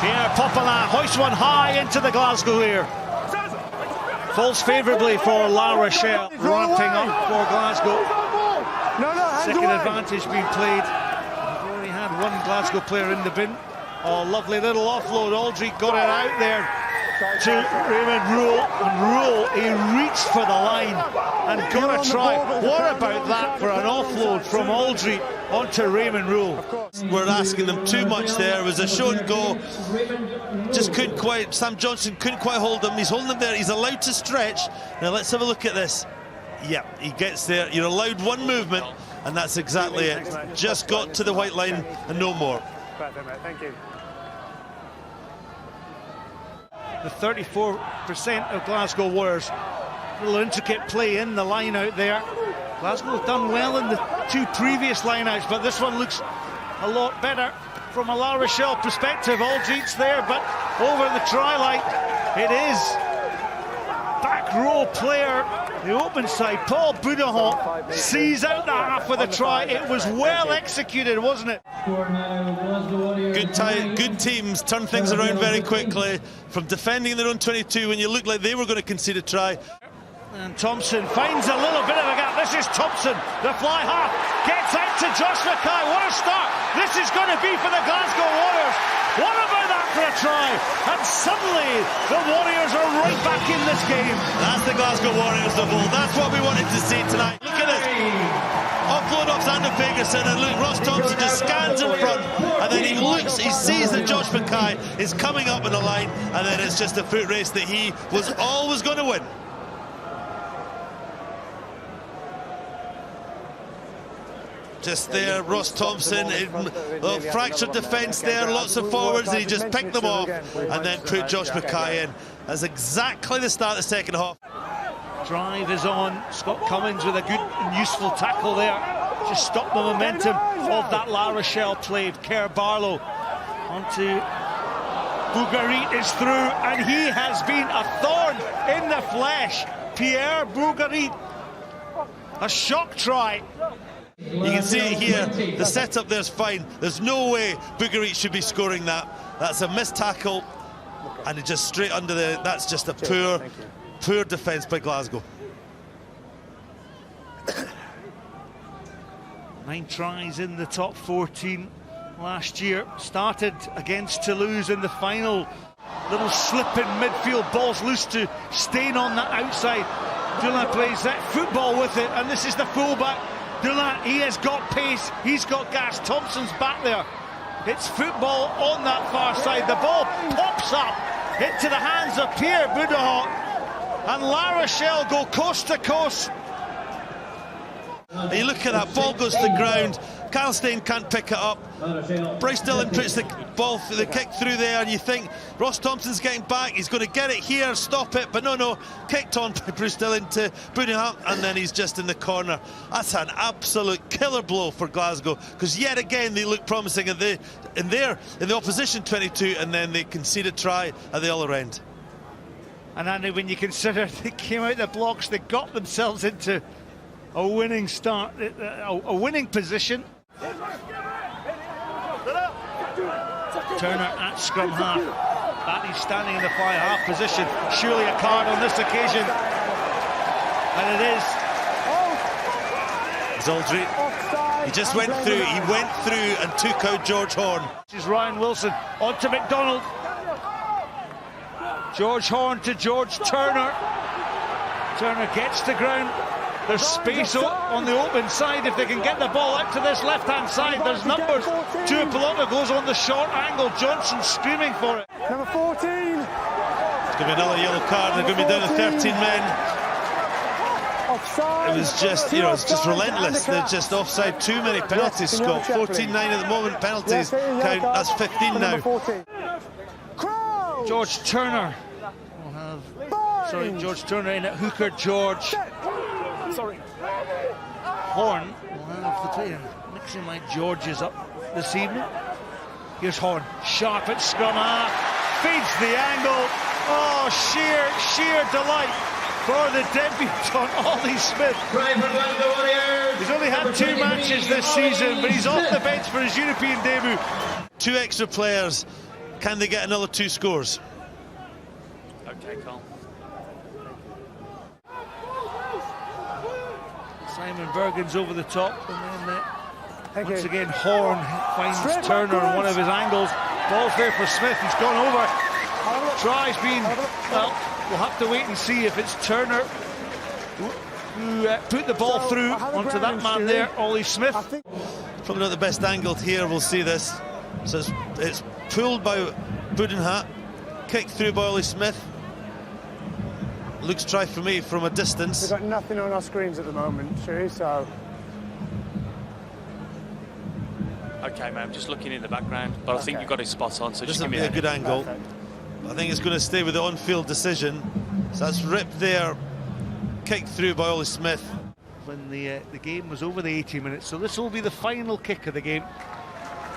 Pierre Popelin hoists one high into the Glasgow air. Falls favourably for La Rochelle, ramping up for Glasgow. Second advantage being played. We've only had one Glasgow player in the bin. Oh, lovely little offload. Aldridge got it out there to Raymond Rule. And Rule, he reached for the line and got a try. What about that for an offload from Aldridge onto Raymond Rule? We're asking them too much there. It was a show and go. Just couldn't quite, Sam Johnson couldn't quite hold him. He's holding him there. He's allowed to stretch. Now let's have a look at this. Yeah, he gets there. You're allowed one movement, and that's exactly it. Just got to the white line and no more. Thank you. The 34% of Glasgow Warriors. A little intricate play in the line out there. Glasgow have done well in the two previous line-outs, but this one looks a lot better from a La Rochelle perspective. Aldridge there, but over the try line. It is back row player, the open side, Paul Boudahon, sees out the half with a try. It was well executed, wasn't it? Good teams turn things around very quickly from defending their own 22 when you looked like they were going to concede a try. And Thompson finds a little bit of a gap. This is Thompson, the fly half, gets out to Josh Mackay. What a start this is going to be for the Glasgow Warriors. What about that for a try? And suddenly the Warriors are right back in this game. That's the Glasgow Warriors of old. That's what we wanted to see tonight. Look at this. Offload off Xander Fagerson, and look, Ross Thompson just scans in front, and then he looks, he sees that Josh Mackay is coming up in the line, and then it's just a foot race that he was always going to win. Just there, Ross Thompson, fractured defence there, lots of forwards, and he just picked them off and then put Josh Mackay in. That's exactly the start of the second half. Drive is on. Scott Cummins with a good and useful tackle there. Just stopped the momentum of that La Rochelle play. Kerr Barlow onto Bougarit is through, and he has been a thorn in the flesh. Pierre Bougarit, a shock try. You can see it here, the setup there's fine. There's no way Bougarit should be scoring that. That's a missed tackle, and it just straight under the, that's just a poor defence by Glasgow. 9 tries in the top 14 last year. Started against Toulouse in the final. Little slip in midfield, balls loose to Stain on the outside. Dulin plays that football with it, and this is the fullback. Dulin, he has got pace, he's got gas. Thompson's back there. It's football on that far side. The ball pops up into the hands of Pierre Boudahon, and La Rochelle go coast to coast. You look at that, ball goes to the ground. Kyle Stain can't pick it up. Bryce Dillon puts the ball, the kick through there, and you think Ross Thompson's getting back, he's going to get it here, stop it, but no, kicked on by Bruce Dillon to Boudahon, and then he's just in the corner. That's an absolute killer blow for Glasgow, because yet again they look promising in the opposition 22, and then they concede a try at the other end. And Andy, when you consider they came out the blocks, they got themselves into a winning start, a winning position. Turner at scrum half. Batty standing in the fly half position. Surely a card on this occasion. And it is. It's Aldridge. He just went through. He went through and took out George Horn. This is Ryan Wilson onto McDonald. George Horn to George Turner. Turner gets to ground. There's space on the open side if they can get the ball out to this left-hand side. There's numbers. Tuapolota goes on the short angle. Johnson screaming for it. Number 14. It's going to be another yellow card. They're going to be down to 13 men. It was just, you know, it's just relentless. They're just offside. Too many penalties, Scott. 14-9 at the moment. Penalties count. That's 15 now. George Turner will have. Sorry, George Turner in at hooker. George. Horn will have the play. Mixing my Georges up this evening. Here's Horn, sharp at scrum half, feeds the angle. Oh, sheer delight for the debutant Ollie Smith. He's only had 2 matches this season, but he's off the bench for his European debut. 2 extra players Can they get another 2 scores? Okay, Carl. Simon Bergen's over the top, and then once you. again Horn finds Straight Turner on backwards. one of his angles. Ball's there for Smith, he's gone over. Tries being, well, we'll have to wait and see if it's Turner who put the ball through onto that man there, Ollie Smith. Probably not the best angle here, we'll see this. So it's pulled by Budenhat, kicked through by Ollie Smith. Looks try for me from a distance. We've got nothing on our screens at the moment, Sherry, so... Okay, mate, I'm just looking in the background, but I think you've got it spot on, so This just will give be me a good angle. Perfect. I think it's going to stay with the on-field decision. So that's ripped there, kicked through by Ollie Smith. When the game was over the 80 minutes, so this will be the final kick of the game,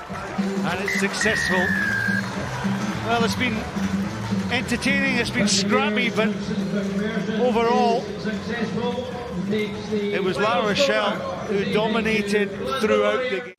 and it's successful. Well, it's been entertaining, it's been scrappy, but overall it was La Rochelle who dominated throughout the game.